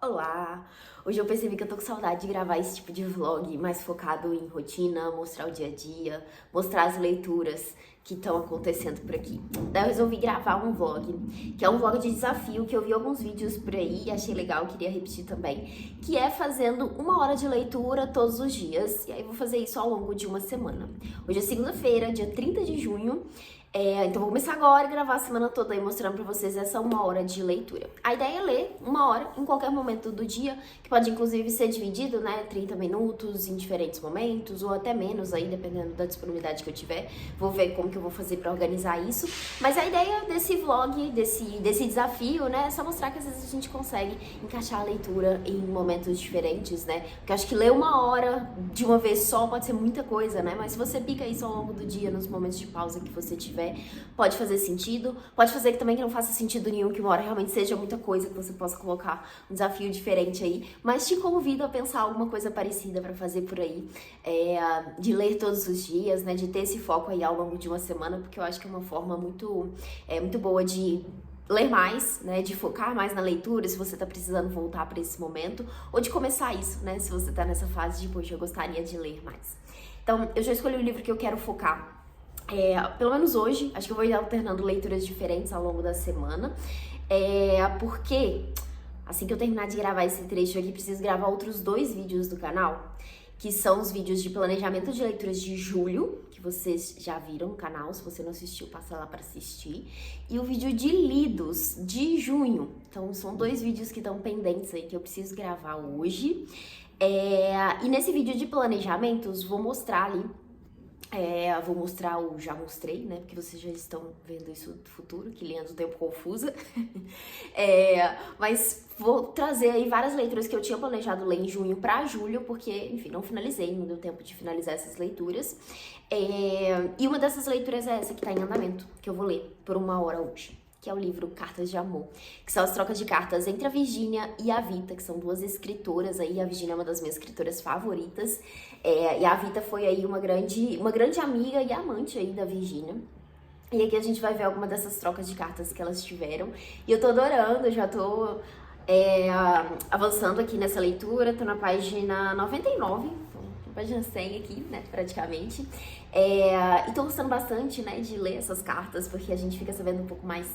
Olá! Hoje eu percebi que eu tô com saudade de gravar esse tipo de vlog mais focado em rotina, mostrar o dia a dia, mostrar as leituras que estão acontecendo por aqui. Daí eu resolvi gravar um vlog, que é um vlog de desafio, que eu vi alguns vídeos por aí e achei legal, queria repetir também, que é fazendo 1 hora de leitura todos os dias, e aí eu vou fazer isso ao longo de uma semana. Hoje é segunda-feira, dia 30 de junho, então vou começar agora e gravar a semana toda aí mostrando pra vocês essa 1 hora de leitura. A ideia é ler 1 hora em qualquer momento do dia, que pode inclusive ser dividido, né, 30 minutos em diferentes momentos, ou até menos aí, dependendo da disponibilidade que eu tiver. Vou ver como que eu vou fazer pra organizar isso. Mas a ideia desse vlog, desse desafio, né, é só mostrar que às vezes a gente consegue encaixar a leitura em momentos diferentes, né? Porque eu acho que ler 1 hora de uma vez só pode ser muita coisa, né? Mas se você pica isso ao longo do dia, nos momentos de pausa que você tiver, pode fazer sentido, pode fazer que também que não faça sentido nenhum, que 1 hora realmente seja muita coisa, que você possa colocar um desafio diferente aí, mas te convido a pensar alguma coisa parecida pra fazer por aí, de ler todos os dias, né, de ter esse foco aí ao longo de uma semana, porque eu acho que é uma forma muito boa de ler mais, né, de focar mais na leitura, se você tá precisando voltar pra esse momento, ou de começar isso, né, se você tá nessa fase de, poxa, eu gostaria de ler mais. Então, eu já escolhi o livro que eu quero focar. Pelo menos hoje, acho que eu vou ir alternando leituras diferentes ao longo da semana, porque assim que eu terminar de gravar esse trecho aqui, preciso gravar outros 2 vídeos do canal, que são os vídeos de planejamento de leituras de julho, que vocês já viram no canal. Se você não assistiu, passa lá para assistir, e o vídeo de lidos de junho. Então são 2 vídeos que estão pendentes aí, que eu preciso gravar hoje, e nesse vídeo de planejamentos vou mostrar ali, vou mostrar o já mostrei, né? Porque vocês já estão vendo isso do futuro, que linha do tempo confusa. Mas vou trazer aí várias leituras que eu tinha planejado ler em junho pra julho, porque, enfim, não finalizei, não deu tempo de finalizar essas leituras. E uma dessas leituras é essa que tá em andamento, que eu vou ler por 1 hora hoje, que é o livro Cartas de Amor, que são as trocas de cartas entre a Virgínia e a Vita, que são 2 escritoras aí. A Virgínia é uma das minhas escritoras favoritas, e a Vita foi aí uma grande amiga e amante aí da Virgínia. E aqui a gente vai ver alguma dessas trocas de cartas que elas tiveram, e eu tô adorando, já tô avançando aqui nessa leitura, tô na página 99, página 100 aqui, né, praticamente. E tô gostando bastante, né, de ler essas cartas, porque a gente fica sabendo um pouco mais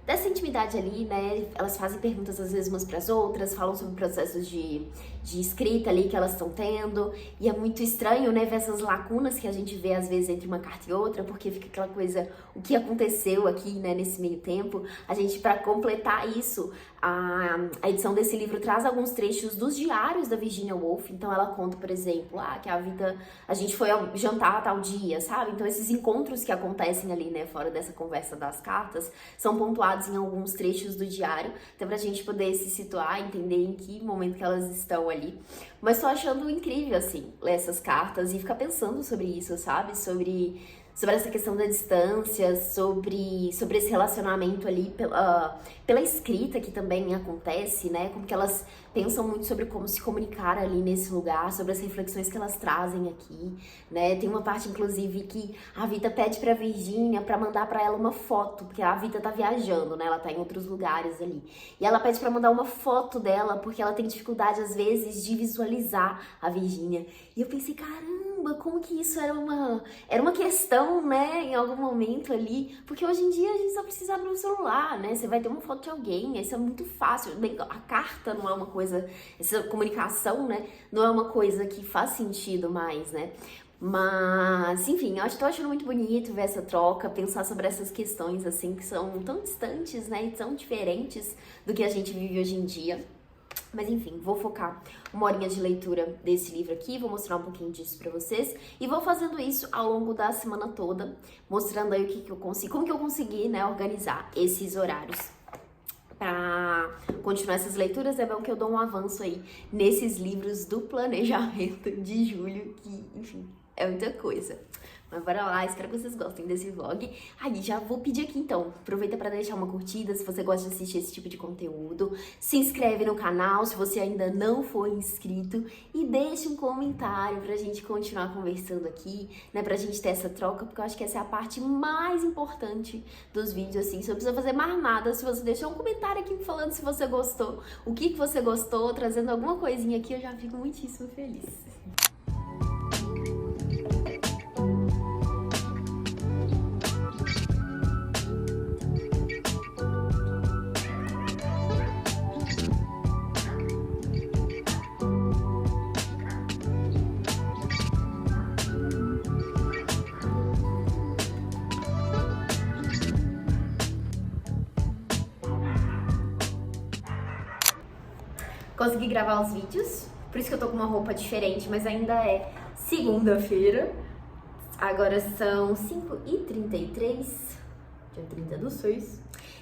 dessa intimidade ali, né? Elas fazem perguntas às vezes umas pras outras, falam sobre processos de escrita ali que elas estão tendo, e é muito estranho, né, ver essas lacunas que a gente vê às vezes entre uma carta e outra, porque fica aquela coisa, o que aconteceu aqui, né, nesse meio tempo. A gente, pra completar isso, a edição desse livro traz alguns trechos dos diários da Virginia Woolf. Então ela conta, por exemplo, que a gente foi ao jantar tal dia, sabe? Então esses encontros que acontecem ali, né, fora dessa conversa das cartas, são pontuados em alguns trechos do diário, até pra gente poder se situar, entender em que momento que elas estão ali. Mas tô achando incrível, assim, ler essas cartas e ficar pensando sobre isso, sabe? Sobre essa questão da distância, sobre esse relacionamento ali pela escrita que também acontece, né? Como que elas pensam muito sobre como se comunicar ali nesse lugar, sobre as reflexões que elas trazem aqui, né? Tem uma parte, inclusive, que a Vita pede pra Virgínia pra mandar pra ela uma foto, porque a Vita tá viajando, né? Ela tá em outros lugares ali. E ela pede pra mandar uma foto dela, porque ela tem dificuldade, às vezes, de visualizar a Virgínia. E eu pensei, caramba, como que isso era uma questão, né, em algum momento ali, porque hoje em dia a gente só precisa abrir um celular, né, você vai ter uma foto de alguém, isso é muito fácil. Bem, a carta não é uma coisa, essa comunicação, né, não é uma coisa que faz sentido mais, né. Mas, enfim, eu tô achando muito bonito ver essa troca, pensar sobre essas questões, assim, que são tão distantes, né, e tão diferentes do que a gente vive hoje em dia. Mas enfim, vou focar 1 horinha de leitura desse livro aqui, vou mostrar um pouquinho disso pra vocês, e vou fazendo isso ao longo da semana toda, mostrando aí o que eu consigo, como que eu consegui, né, organizar esses horários pra continuar essas leituras. É bom que eu dou um avanço aí nesses livros do planejamento de julho, que, enfim, É muita coisa. Mas bora lá, espero que vocês gostem desse vlog. Aí, já vou pedir aqui então, aproveita pra deixar uma curtida se você gosta de assistir esse tipo de conteúdo. Se inscreve no canal se você ainda não for inscrito. E deixa um comentário pra gente continuar conversando aqui, né? Pra gente ter essa troca, porque eu acho que essa é a parte mais importante dos vídeos, assim. Você não precisa fazer mais nada se você deixar um comentário aqui falando se você gostou, o que você gostou, trazendo alguma coisinha aqui, eu já fico muitíssimo feliz. Consegui gravar os vídeos, por isso que eu tô com uma roupa diferente, mas ainda é segunda-feira. Agora são 5h33, dia 30/6.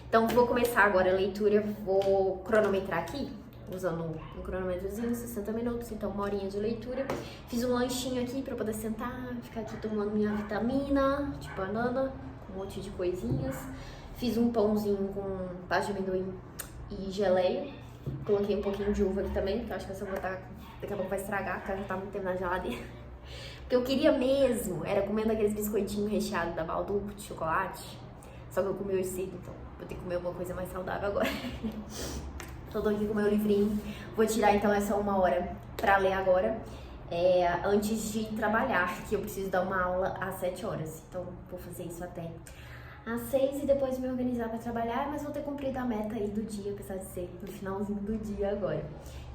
Então vou começar agora a leitura, vou cronometrar aqui, usando um cronômetrozinho, 60 minutos, então 1 horinha de leitura. Fiz um lanchinho aqui pra poder sentar, ficar aqui tomando minha vitamina de banana, com um monte de coisinhas. Fiz um pãozinho com pasta de amendoim e geleia. Coloquei um pouquinho de uva aqui também, que eu acho que essa uva daqui a pouco vai estragar, porque ela já tá muito tempo na geladeira. O que eu queria mesmo era comendo aqueles biscoitinhos recheados da Bauducco de chocolate. Só que eu comi hoje cedo, então vou ter que comer alguma coisa mais saudável agora. Tô aqui com o meu livrinho. Vou tirar então essa 1 hora pra ler agora, antes de trabalhar, que eu preciso dar uma aula às 7 horas. Então vou fazer isso até às 6 e depois me organizar pra trabalhar, mas vou ter cumprido a meta aí do dia, apesar de ser no finalzinho do dia agora.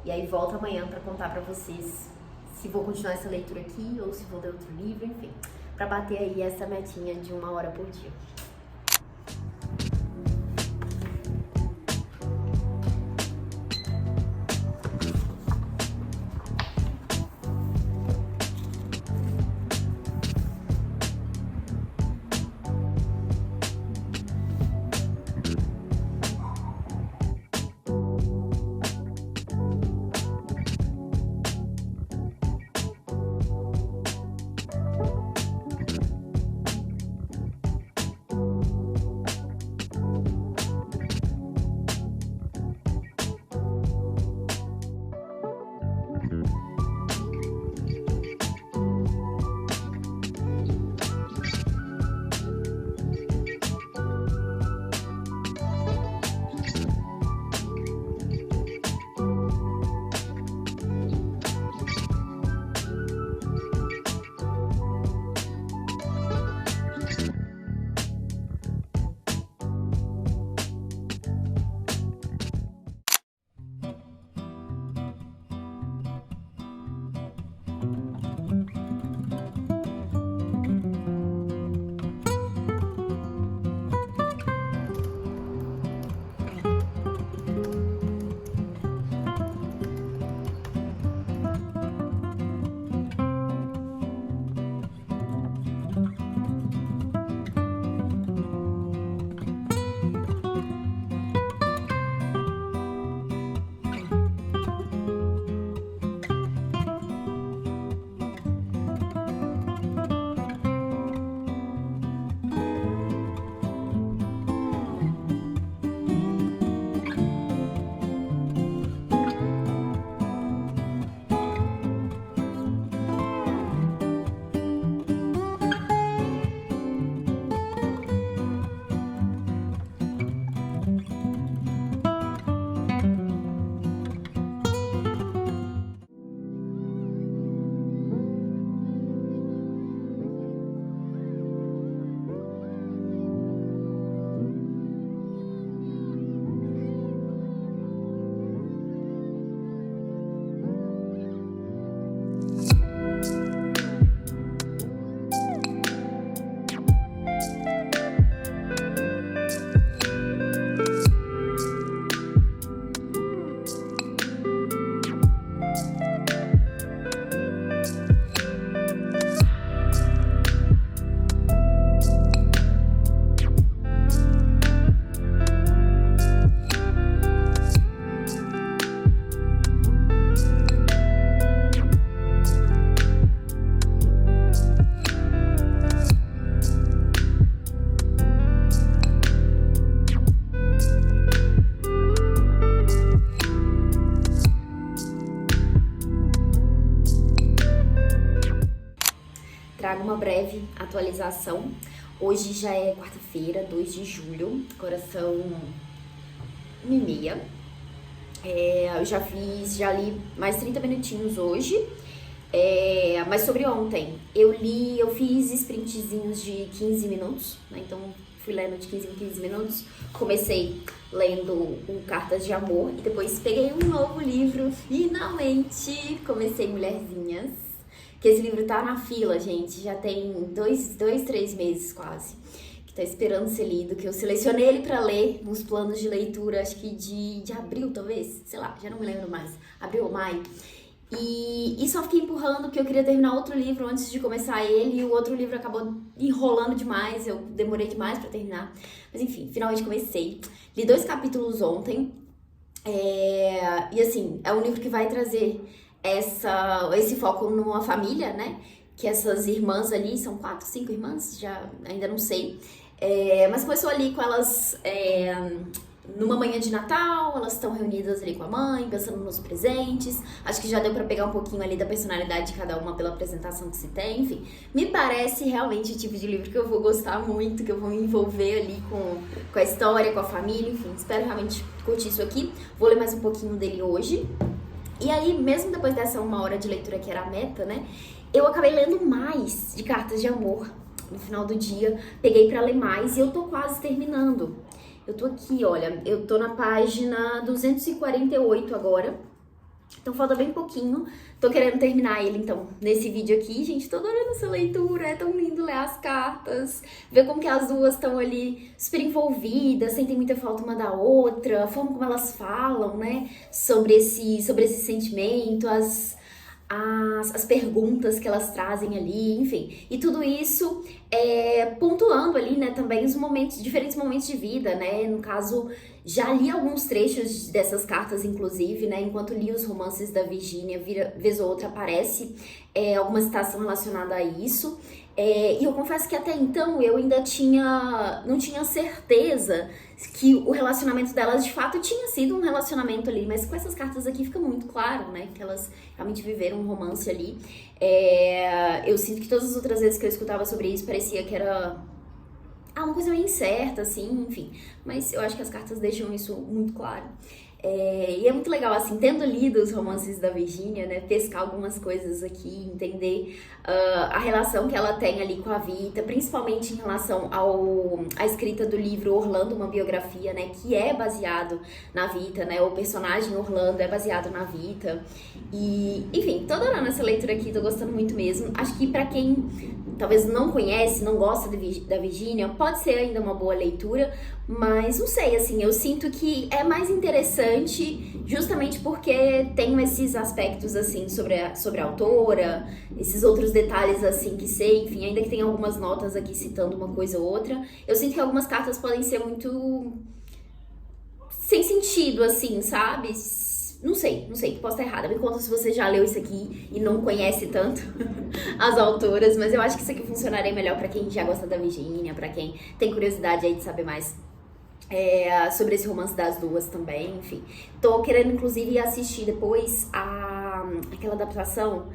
E aí volto amanhã pra contar pra vocês se vou continuar essa leitura aqui ou se vou ler outro livro, enfim, pra bater aí essa metinha de 1 hora por dia. uma breve atualização. Hoje já é quarta-feira, 2 de julho, agora são 1h30. Eu já li mais 30 minutinhos hoje, mas sobre ontem, eu fiz sprintzinhos de 15 minutos, né? Então fui lendo de 15 em 15 minutos, comecei lendo o Cartas de Amor e depois peguei um novo livro, finalmente comecei Mulherzinhas, que esse livro tá na fila, gente, já tem 3 meses quase, que tá esperando ser lido, que eu selecionei ele pra ler nos planos de leitura, acho que de abril talvez, sei lá, já não me lembro mais, abril ou maio. E só fiquei empurrando porque eu queria terminar outro livro antes de começar ele, e o outro livro acabou enrolando demais, eu demorei demais pra terminar. Mas enfim, finalmente comecei. Li 2 capítulos ontem, e assim, é um livro que vai trazer esse foco numa família, né? Que essas irmãs ali, são 4, 5 irmãs, ainda não sei. Mas começou ali com elas... numa manhã de Natal, elas estão reunidas ali com a mãe, pensando nos presentes. Acho que já deu pra pegar um pouquinho ali da personalidade de cada uma pela apresentação que se tem. Enfim, me parece realmente o tipo de livro que eu vou gostar muito, que eu vou me envolver ali com a história, com a família. Enfim, espero realmente curtir isso aqui. Vou ler mais um pouquinho dele hoje. E aí, mesmo depois dessa 1 hora de leitura que era a meta, né, eu acabei lendo mais de Cartas de Amor no final do dia. Peguei pra ler mais e eu tô quase terminando. Eu tô aqui, olha, eu tô na página 248 agora, então falta bem pouquinho. Tô querendo terminar ele, então, nesse vídeo aqui. Gente, tô adorando essa leitura, é tão lindo ler as cartas, ver como que as duas estão ali super envolvidas, sentem muita falta uma da outra, a forma como elas falam, né, sobre esse sentimento, as perguntas que elas trazem ali, enfim, e tudo isso pontuando ali, né, também os diferentes momentos de vida, né, no caso, já li alguns trechos dessas cartas, inclusive, né, enquanto li os romances da Virgínia, vez ou outra aparece alguma citação relacionada a isso, e eu confesso que até então eu ainda não tinha certeza que o relacionamento delas de fato tinha sido um relacionamento ali, mas com essas cartas aqui fica muito claro, né, que elas realmente viveram um romance ali. Eu sinto que todas as outras vezes que eu escutava sobre isso parecia que era uma coisa meio incerta, assim, enfim, mas eu acho que as cartas deixam isso muito claro. E é muito legal, assim, tendo lido os romances da Virgínia, né, pescar algumas coisas aqui, entender a relação que ela tem ali com a Vita, principalmente em relação à escrita do livro Orlando, uma biografia, né, que é baseado na Vita, né, o personagem Orlando é baseado na Vita, e, enfim, tô adorando essa leitura aqui, tô gostando muito mesmo. Acho que pra quem talvez não conhece, não gosta da Virgínia, pode ser ainda uma boa leitura, mas não sei, assim, eu sinto que é mais interessante justamente porque tem esses aspectos, assim, sobre a autora, esses outros detalhes, assim, que sei, enfim, ainda que tem algumas notas aqui citando uma coisa ou outra, eu sinto que algumas cartas podem ser muito sem sentido, assim, sabe? Não sei, posso estar errada. Me conta se você já leu isso aqui e não conhece tanto as autoras, mas eu acho que isso aqui funcionaria melhor pra quem já gosta da Virgínia, pra quem tem curiosidade aí de saber mais sobre esse romance das duas também, enfim. Tô querendo, inclusive, assistir depois aquela adaptação,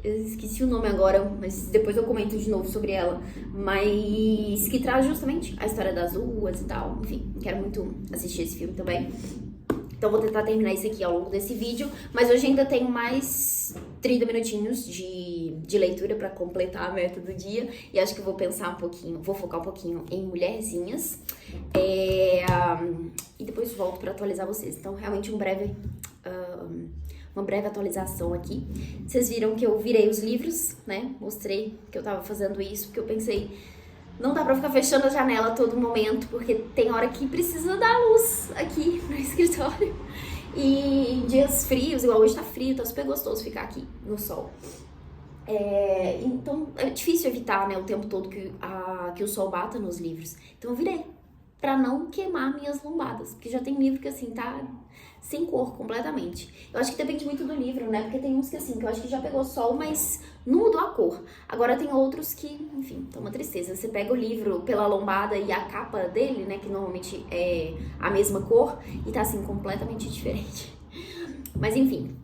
eu esqueci o nome agora, mas depois eu comento de novo sobre ela, mas que traz justamente a história das duas e tal, enfim, quero muito assistir esse filme também. Então vou tentar terminar isso aqui ao longo desse vídeo, mas hoje ainda tenho mais 30 minutinhos de leitura para completar a meta do dia, e acho que eu vou focar um pouquinho em Mulherzinhas, e depois volto para atualizar vocês. Então realmente uma breve atualização aqui. Vocês viram que eu virei os livros, né? Mostrei que eu tava fazendo isso, porque eu pensei, não dá pra ficar fechando a janela a todo momento, porque tem hora que precisa dar luz aqui no escritório. E em dias frios, igual hoje tá frio, tá super gostoso ficar aqui no sol. Então é difícil evitar, né, o tempo todo que o sol bata nos livros. Então eu virei, pra não queimar minhas lombadas, porque já tem livro que assim tá sem cor completamente. Eu acho que depende muito do livro, né? Porque tem uns que assim, que eu acho que já pegou sol, mas não mudou a cor. Agora tem outros que, enfim, tá uma tristeza. Você pega o livro pela lombada e a capa dele, né, que normalmente é a mesma cor, e tá assim, completamente diferente. Mas enfim,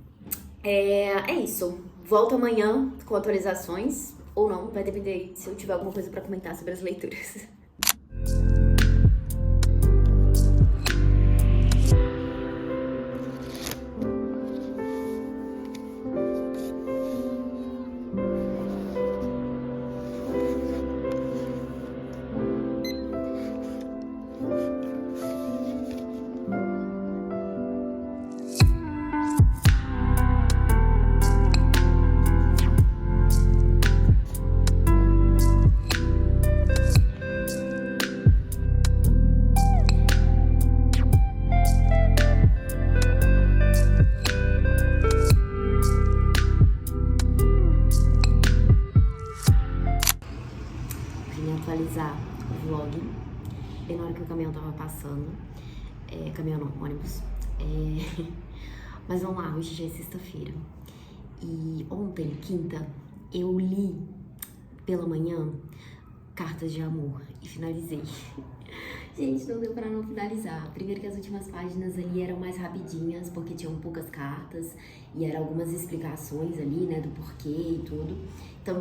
é isso. Volto amanhã com atualizações. Ou não, vai depender se eu tiver alguma coisa pra comentar sobre as leituras. Vim atualizar o vlog bem na hora que o caminhão tava passando. Caminhão não, ônibus. Mas vamos lá, hoje já é sexta-feira. E ontem, quinta, eu li pela manhã Cartas de Amor e finalizei. Gente, não deu pra não finalizar. Primeiro que as últimas páginas ali eram mais rapidinhas, porque tinham poucas cartas e eram algumas explicações ali, né, do porquê e tudo. Então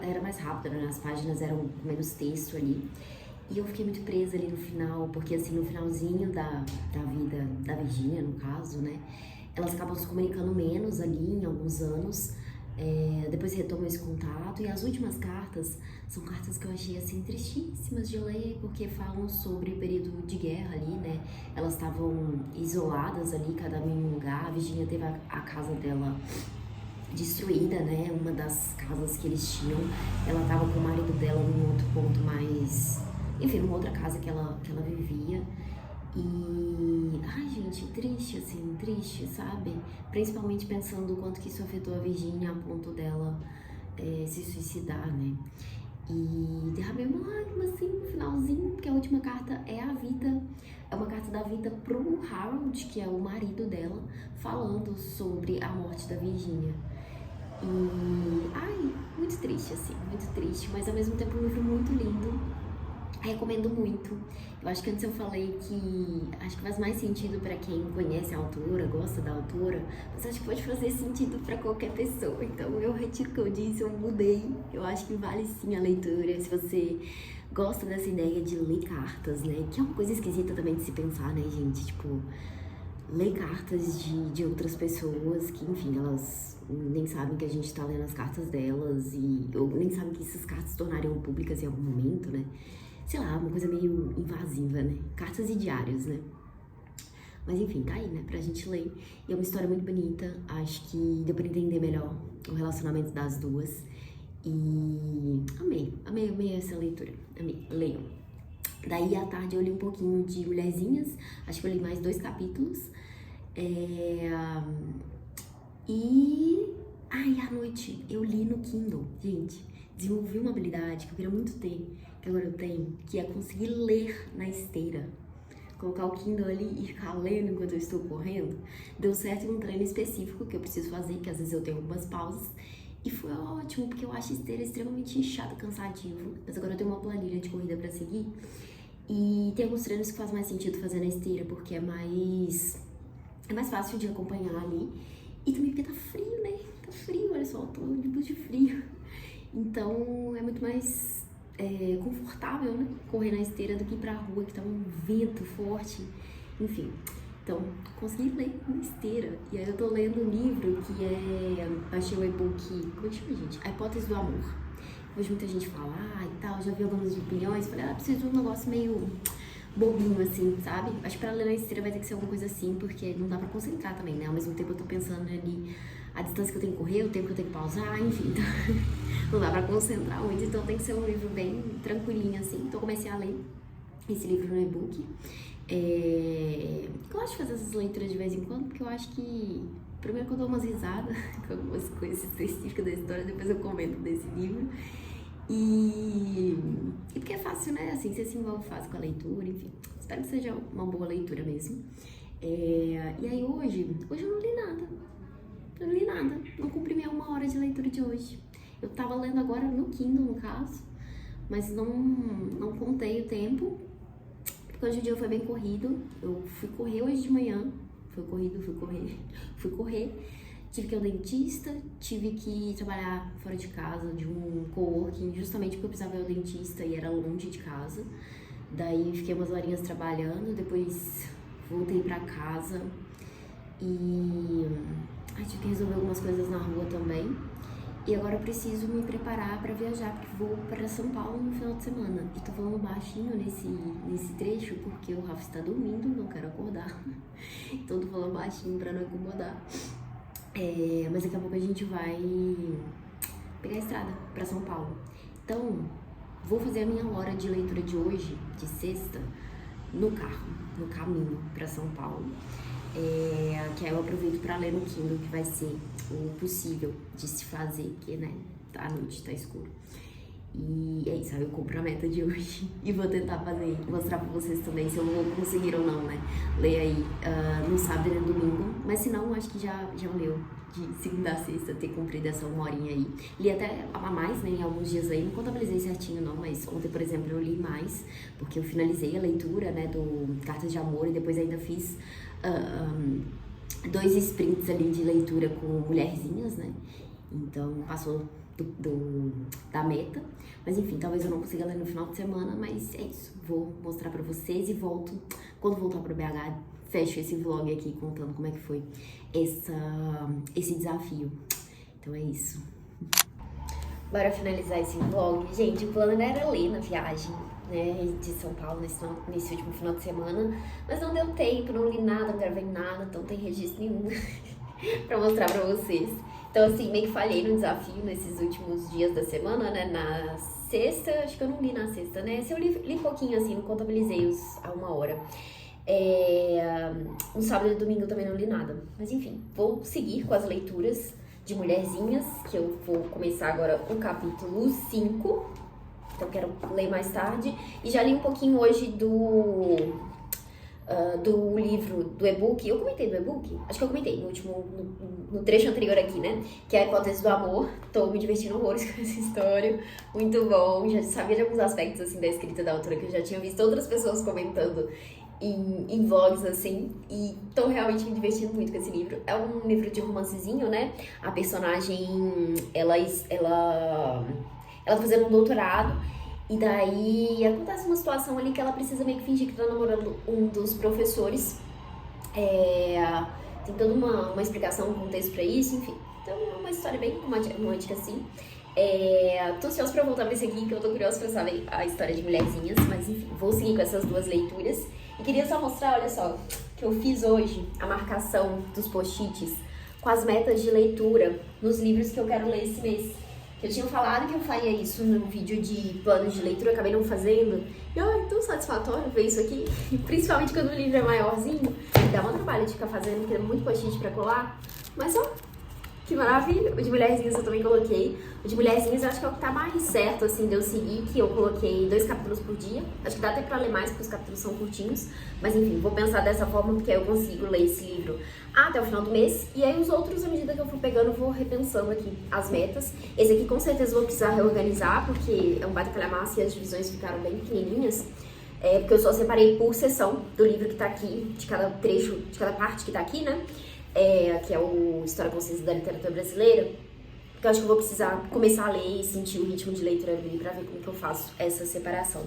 era mais rápido, né, as páginas eram com menos texto ali. E eu fiquei muito presa ali no final, porque assim, no finalzinho da vida da Virgínia, no caso, né, elas acabam se comunicando menos ali em alguns anos. Depois retomam esse contato, e as últimas cartas são cartas que eu achei assim tristíssimas de ler, porque falam sobre o período de guerra ali, né? Elas estavam isoladas ali, cada uma em um lugar. A Virgínia teve a casa dela destruída, né? Uma das casas que eles tinham, ela tava com o marido dela num outro ponto mais, enfim, numa outra casa que ela vivia. E, ai gente, triste assim, triste, sabe? Principalmente pensando o quanto que isso afetou a Virgínia a ponto dela se suicidar, né? E derramei uma lágrima assim no finalzinho, porque a última carta é a vida, é uma carta da vida pro Harold, que é o marido dela, falando sobre a morte da Virgínia. E, ai, muito triste assim, muito triste, mas ao mesmo tempo um livro muito lindo. Recomendo muito. Eu acho que antes eu falei que acho que faz mais sentido pra quem conhece a autora, gosta da autora, mas acho que pode fazer sentido pra qualquer pessoa. Então eu retiro o que eu disse, eu mudei. Eu acho que vale sim a leitura, se você gosta dessa ideia de ler cartas, né? Que é uma coisa esquisita também de se pensar, né, gente? Tipo, ler cartas de outras pessoas que, enfim, elas nem sabem que a gente tá lendo as cartas delas ou nem sabem que essas cartas se tornariam públicas em algum momento, né? Sei lá, uma coisa meio invasiva, né? Cartas e diários, né? Mas enfim, tá aí, né? Pra gente ler. E é uma história muito bonita. Acho que deu pra entender melhor o relacionamento das duas. E amei essa leitura. Amei, leiam. Daí, à tarde, eu li um pouquinho de Mulherzinhas. Acho que eu li mais 2 capítulos. E... ai, à noite, eu li no Kindle. Gente, desenvolvi uma habilidade que eu queria muito ter, que agora eu tenho, que é conseguir ler na esteira. Colocar o Kindle ali e ficar lendo enquanto eu estou correndo. Deu certo em um treino específico que eu preciso fazer, que às vezes eu tenho algumas pausas. E foi ótimo, porque eu acho esteira extremamente chato, cansativo. Mas agora eu tenho uma planilha de corrida pra seguir. E tem alguns treinos que faz mais sentido fazer na esteira, porque é mais fácil de acompanhar ali. E também porque tá frio, né? Tá frio, olha só, tô de frio. Então é muito mais confortável, né? Correr na esteira do que ir pra rua, que tá um vento forte. Enfim, então consegui ler na esteira. E aí eu tô lendo um livro que baixei o e-book, como chama, gente? A Hipótese do Amor. Hoje muita gente fala, e tal, já vi algumas opiniões. Falei, preciso de um negócio meio bobinho, assim, sabe? Acho que pra ler na esteira vai ter que ser alguma coisa assim, porque não dá pra concentrar também, né? Ao mesmo tempo eu tô pensando ali a distância que eu tenho que correr, o tempo que eu tenho que pausar, enfim. Então, não dá pra concentrar muito, então tem que ser um livro bem tranquilinho, assim. Então eu comecei a ler esse livro no e-book. Eu gosto de fazer essas leituras de vez em quando, porque eu acho que... primeiro que eu dou umas risadas com algumas coisas específicas da história, depois eu comento desse livro. E porque é fácil, né? Assim, você se envolve fácil com a leitura, enfim. Espero que seja uma boa leitura mesmo. E aí hoje eu não li nada. Eu não li nada. Não cumpri minha 1 hora de leitura de hoje. Eu tava lendo agora no Kindle, no caso, mas não contei o tempo, porque hoje o dia foi bem corrido. Eu fui correr hoje de manhã. Fui correr. tive que ir ao dentista, tive que trabalhar fora de casa, de um coworking, justamente porque eu precisava ir ao dentista e era longe de casa. Daí fiquei umas horinhas trabalhando, depois voltei pra casa e tive que resolver algumas coisas na rua também. E agora eu preciso me preparar pra viajar, porque vou pra São Paulo no final de semana. E tô falando baixinho nesse trecho porque o Rafa está dormindo, não quero acordar. Então tô falando baixinho pra não incomodar. Mas daqui a pouco a gente vai pegar a estrada pra São Paulo. Então, vou fazer a minha hora de leitura de hoje, de sexta, no carro, no caminho pra São Paulo. Que aí eu aproveito pra ler no Kindle, que vai ser o possível de se fazer, porque, né, tá à noite, tá escuro. E é isso, aí eu compro a meta de hoje e vou tentar mostrar pra vocês também se eu vou conseguir ou não, né, ler aí no sábado e no domingo. Mas se não, acho que já valeu de segunda a sexta ter cumprido essa uma horinha aí. Li até a mais, né, em alguns dias aí, não contabilizei certinho não, mas ontem, por exemplo, eu li mais, porque eu finalizei a leitura, né, do Cartas de Amor e depois ainda fiz 2 sprints ali de leitura com mulherzinhas, né? Então passou da meta. Mas enfim, talvez eu não consiga ler no final de semana, mas é isso. Vou mostrar pra vocês e volto. Quando voltar pro BH, fecho esse vlog aqui contando como é que foi esse desafio. Então é isso. Bora finalizar esse vlog. Gente, o plano era ler na viagem, né, de São Paulo nesse último final de semana, mas não deu tempo, não li nada, não gravei nada, então não tem registro nenhum pra mostrar pra vocês. Então assim, meio que falhei no desafio nesses últimos dias da semana, né, na sexta, acho que eu não li na sexta, né, se eu li pouquinho assim, não contabilizei a uma hora. No sábado e domingo eu também não li nada, mas enfim, vou seguir com as leituras de Mulherzinhas, que eu vou começar agora o capítulo 5, então quero ler mais tarde, e já li um pouquinho hoje do livro, do e-book. Eu comentei do e-book? Acho que eu comentei no trecho anterior aqui, né? Que é a Hipótese do Amor. Tô me divertindo horrores com essa história. Muito bom. Já sabia de alguns aspectos, assim, da escrita da autora que eu já tinha visto outras pessoas comentando em vlogs, assim. E tô realmente me divertindo muito com esse livro. É um livro de romancezinho, né? A personagem, ela tá fazendo um doutorado. E daí acontece uma situação ali que ela precisa meio que fingir que tá namorando um dos professores. Tem toda uma explicação, um contexto pra isso, enfim. Então é uma história bem romântica, assim. Tô ansiosa pra voltar pra esse aqui, que eu tô curiosa pra saber a história de Mulherzinhas. Mas enfim, vou seguir com essas 2 leituras. E queria só mostrar, olha só, que eu fiz hoje a marcação dos post-its com as metas de leitura nos livros que eu quero ler esse mês. Eu tinha falado que eu faria isso no vídeo de plano de leitura, eu acabei não fazendo. E é tão satisfatório ver isso aqui, principalmente quando o livro é maiorzinho. Dá um trabalho de ficar fazendo, porque é muito post-it pra colar. Mas ó, que maravilha. O de Mulherzinhas eu também coloquei. O de Mulherzinhas eu acho que é o que tá mais certo, assim, de eu seguir, que eu coloquei 2 capítulos por dia. Acho que dá até pra ler mais, porque os capítulos são curtinhos. Mas enfim, vou pensar dessa forma, porque aí eu consigo ler esse livro até o final do mês. E aí os outros, à medida que eu for pegando, eu vou repensando aqui as metas. Esse aqui com certeza eu vou precisar reorganizar, porque é um baita calhamaço e as divisões ficaram bem pequenininhas. Porque eu só separei por seção do livro que tá aqui, de cada trecho, de cada parte que tá aqui, né? Que é o História Concisa da Literatura Brasileira, porque eu acho que eu vou precisar começar a ler e sentir o ritmo de leitura dele pra ver como que eu faço essa separação.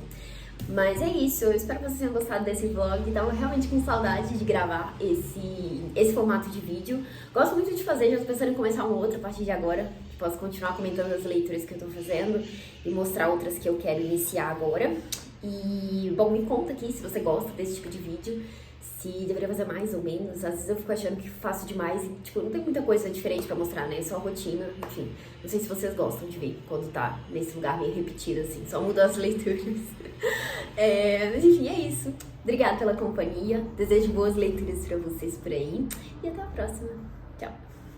Mas é isso, eu espero que vocês tenham gostado desse vlog, tava realmente com saudade de gravar esse formato de vídeo. Gosto muito de fazer, já tô pensando em começar um outro a partir de agora. Posso continuar comentando as leituras que eu tô fazendo e mostrar outras que eu quero iniciar agora. E, bom, me conta aqui se você gosta desse tipo de vídeo, se deveria fazer mais ou menos. Às vezes eu fico achando que faço demais e, tipo, não tem muita coisa diferente pra mostrar, né? É só rotina, enfim. Não sei se vocês gostam de ver quando tá nesse lugar meio repetido, assim, só mudou as leituras. Mas enfim, é isso. Obrigada pela companhia. Desejo boas leituras pra vocês por aí. E até a próxima. Tchau.